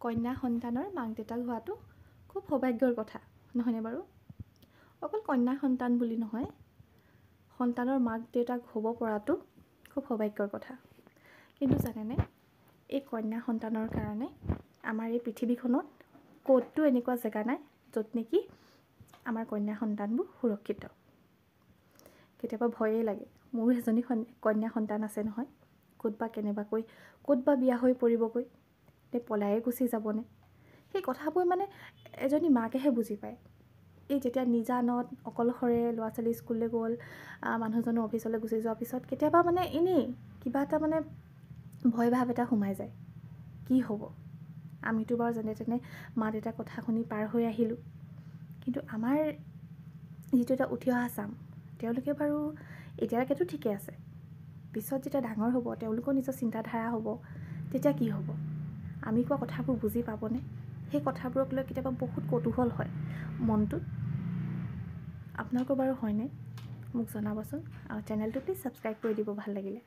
কন্যা সন্তানৰ মাক দেউতাক হোৱাটো খুব সৌভাগ্যৰ কথা নহয়নে বাৰু? অকল কন্যা সন্তান বুলি নহয়, সন্তানৰ মাক দেউতাক হ'ব পৰাটো খুব সৌভাগ্যৰ কথা। কিন্তু জানেনে, এই কন্যা সন্তানৰ কাৰণে আমাৰ এই পৃথিৱীখনত ক'তো এনেকুৱা জেগা নাই য'ত নেকি আমাৰ কন্যা সন্তানবোৰ সুৰক্ষিত। কেতিয়াবা ভয়েই লাগে, মোৰো এজনী কন্যা সন্তান আছে নহয়, ক'তবা কেনেবাকৈ ক'তবা বিয়া হৈ পৰিবগৈ, নে পলায়ে গুচি যাবনে, সেই কথাবোৰ মানে এজনী মাকেহে বুজি পায়। এই যেতিয়া নিজানত অকলশৰে ল'ৰা ছোৱালী স্কুললৈ গ'ল, মানুহজনো অফিচলৈ গুচি যোৱাৰ পিছত কেতিয়াবা মানে এনেই কিবা এটা মানে ভয় ভাৱ এটা সোমাই যায়, কি হ'ব। আমিতো বাৰু যেনে তেনে মা দেউতাৰ কথা শুনি পাৰ হৈ আহিলোঁ, কিন্তু আমাৰ যিটো এটা উঠি অহা চাম, তেওঁলোকে বাৰু এতিয়ালৈকেতো ঠিকে আছে, পিছত যেতিয়া ডাঙৰ হ'ব, তেওঁলোকৰ নিজৰ চিন্তাধাৰা হ'ব, তেতিয়া কি হ'ব? আমি কোৱা কথাবোৰ বুজি পাবনে? সেই কথাবোৰক লৈ কেতিয়াবা বহুত কৌতূহল হয় মনটোত। আপোনালোকৰ বাৰু হয়নে? মোক জনাবচোন, আৰু চেনেলটো প্লিজ ছাবস্ক্ৰাইব কৰি দিব ভাল লাগিলে।